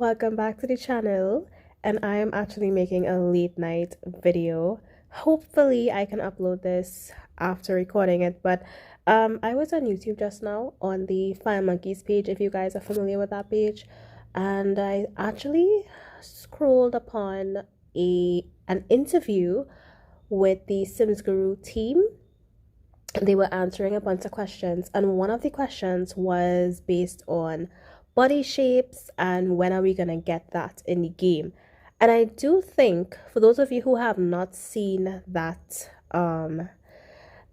welcome back to the channel. And I am actually making a late night video. Hopefully, I can upload this after recording it. But I was on YouTube just now on the Fire Monkeys page, if you guys are familiar with that page. And I actually scrolled upon an interview with the Sims Guru team. They were answering a bunch of questions, and one of the questions was based on body shapes and when are we gonna get that in the game. And I do think for those of you who have not seen that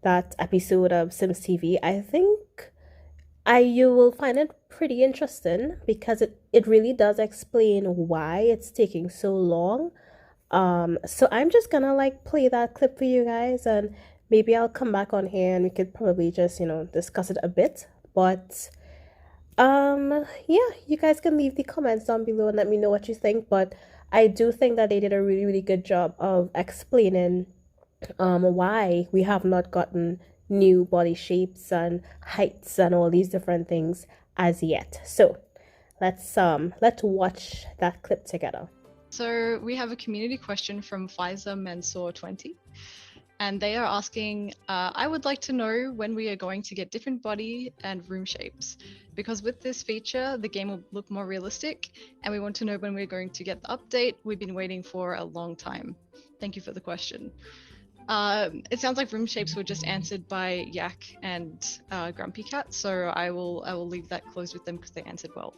episode of Sims TV, I think I you will find it pretty interesting because it really does explain why it's taking so long. So I'm just gonna like play that clip for you guys, and maybe I'll come back on here and we could probably just, discuss it a bit. But yeah, you guys can leave the comments down below and let me know what you think. But I do think that they did a really, really good job of explaining why we have not gotten new body shapes and heights and all these different things as yet. So let's watch that clip together. So we have a community question from Pfizer Mansour 20, and they are asking, I would like to know when we are going to get different body and room shapes, because with this feature, the game will look more realistic, and we want to know when we're going to get the update. We've been waiting for a long time. Thank you for the question. It sounds like room shapes were just answered by Yak and Grumpy Cat, so I will leave that closed with them because they answered well.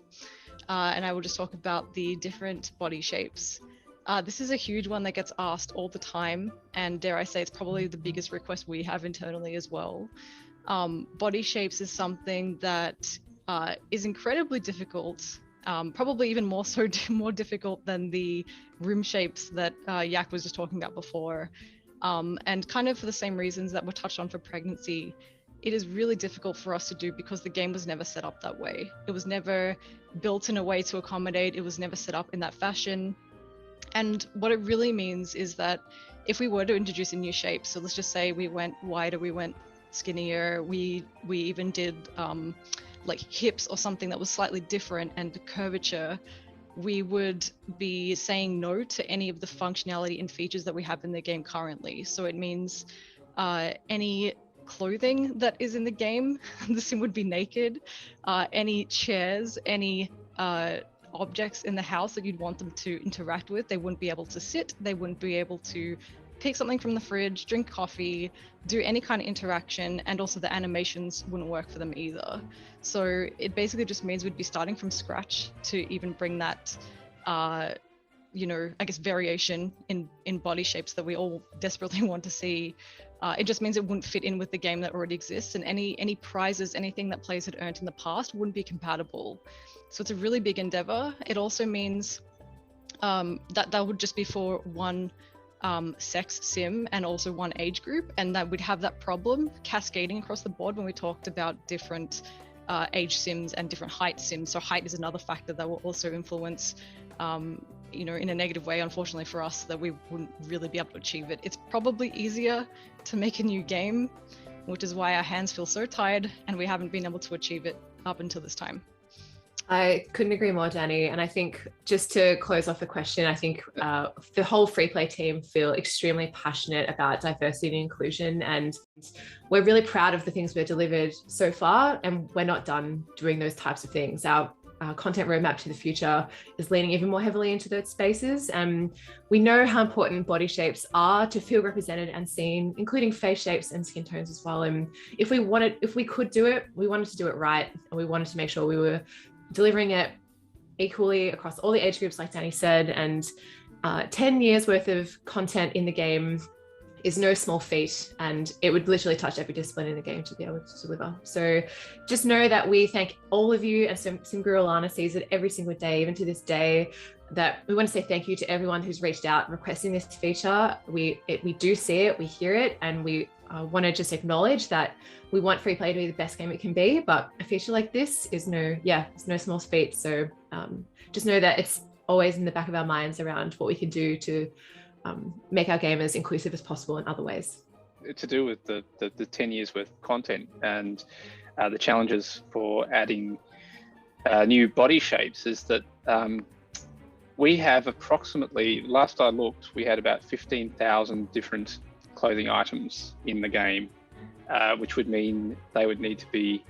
And I will just talk about the different body shapes. This is a huge one that gets asked all the time, and dare I say it's probably the biggest request we have internally as well. Body shapes is something that is incredibly difficult, probably even more so more difficult than the room shapes that Yak was just talking about before. And kind of for the same reasons that were touched on for pregnancy, it is really difficult for us to do because the game was never set up that way. It was never built in a way to accommodate. It was never set up in that fashion. And what it really means is that if we were to introduce a new shape, so let's just say we went wider, we went skinnier, we even did like hips or something that was slightly different and curvature, we would be saying no to any of the functionality and features that we have in the game currently. So it means any clothing that is in the game, the sim would be naked. Any chairs, any objects in the house that you'd want them to interact with, they wouldn't be able to sit, they wouldn't be able to pick something from the fridge, drink coffee, do any kind of interaction, and also the animations wouldn't work for them either. So it basically just means we'd be starting from scratch to even bring that I guess variation in body shapes that we all desperately want to see. It just means it wouldn't fit in with the game that already exists, and any prizes, anything that players had earned in the past wouldn't be compatible. So it's a really big endeavor. It also means that would just be for one sex sim and also one age group, and that we'd have that problem cascading across the board when we talked about different age sims and different height sims. So height is another factor that will also influence in a negative way, unfortunately for us, that we wouldn't really be able to achieve it. It's probably easier to make a new game, which is why our hands feel so tired and we haven't been able to achieve it up until this time. I couldn't agree more, Danny. And I think just to close off the question, I think the whole Freeplay team feel extremely passionate about diversity and inclusion. And we're really proud of the things we've delivered so far. And we're not done doing those types of things. Our content roadmap to the future is leaning even more heavily into those spaces. And we know how important body shapes are to feel represented and seen, including face shapes and skin tones as well. And if we could do it, we wanted to do it right. And we wanted to make sure we were delivering it equally across all the age groups, like Danny said, and 10 years worth of content in the game is no small feat, and it would literally touch every discipline in the game to be able to deliver. So just know that we thank all of you, and SimGuru Alana sees it every single day, even to this day, that we want to say thank you to everyone who's reached out requesting this feature. We do see it, we hear it, and we want to just acknowledge that we want Freeplay to be the best game it can be, but a feature like this is it's no small feat. So just know that it's always in the back of our minds around what we can do to make our game as inclusive as possible in other ways. To do with the 10 years worth of content and the challenges for adding new body shapes is that we have approximately, last I looked, we had about 15,000 different clothing items in the game, which would mean they would need to be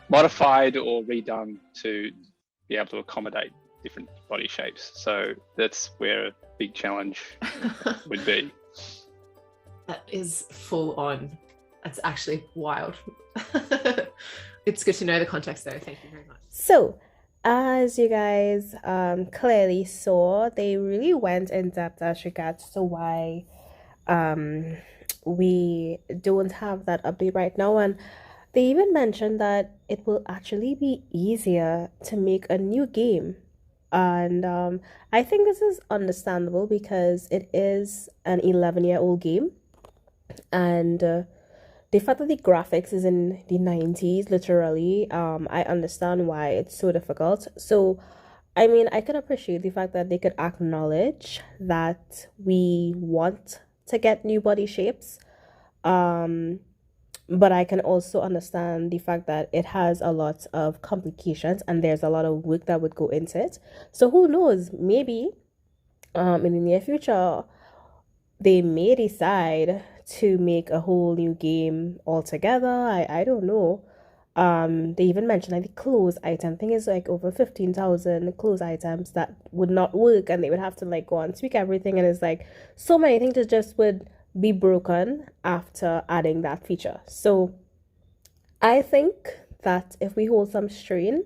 modified or redone to be able to accommodate different body shapes. So that's where a big challenge would be. That is full on. That's actually wild. It's good to know the context though. Thank you very much. So, as you guys clearly saw, they really went in depth as regards to why we don't have that update right now. And they even mentioned that it will actually be easier to make a new game. And I think this is understandable because it is an 11-year-old game. And the fact that the graphics is in the 90s, literally, I understand why it's so difficult. So, I mean, I can appreciate the fact that they could acknowledge that we want to get new body shapes. But I can also understand the fact that it has a lot of complications and there's a lot of work that would go into it. So who knows? Maybe in the near future they may decide to make a whole new game altogether. I don't know. They even mentioned like the clothes item thing is like over 15,000 clothes items that would not work and they would have to like go and tweak everything, and it's like so many things that just would be broken after adding that feature. So I think that if we hold some strain,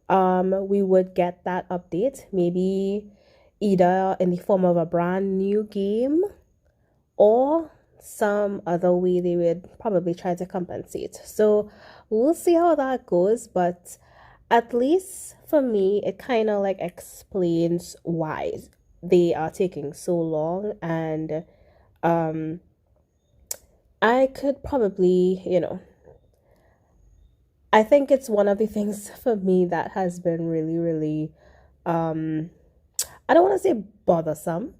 we would get that update, maybe either in the form of a brand new game or some other way they would probably try to compensate. So we'll see how that goes, but at least for me, it kind of like explains why they are taking so long. And I could probably, I think it's one of the things for me that has been really, really, I don't want to say bothersome,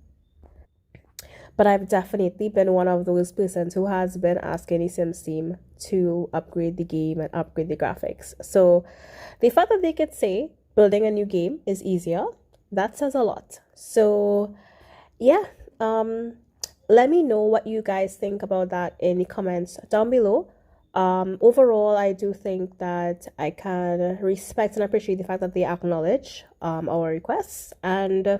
but I've definitely been one of those persons who has been asking the Sims team to upgrade the game and upgrade the graphics. So the fact that they could say building a new game is easier, that says a lot. So yeah, let me know what you guys think about that in the comments down below. Overall, I do think that I can respect and appreciate the fact that they acknowledge our requests, and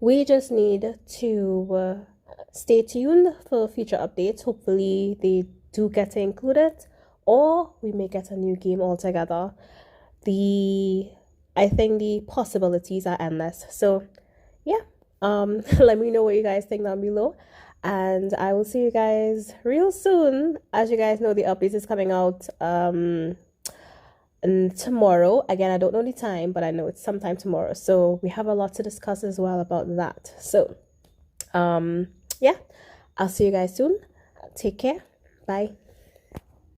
we just need to stay tuned for future updates. Hopefully they do get to include it, or we may get a new game altogether. I think the possibilities are endless. So yeah, let me know what you guys think down below, and I will see you guys real soon. As you guys know, the update is coming out and tomorrow. Again, I don't know the time, but I know it's sometime tomorrow, so we have a lot to discuss as well about that. So yeah, I'll see you guys soon. Take care. Bye.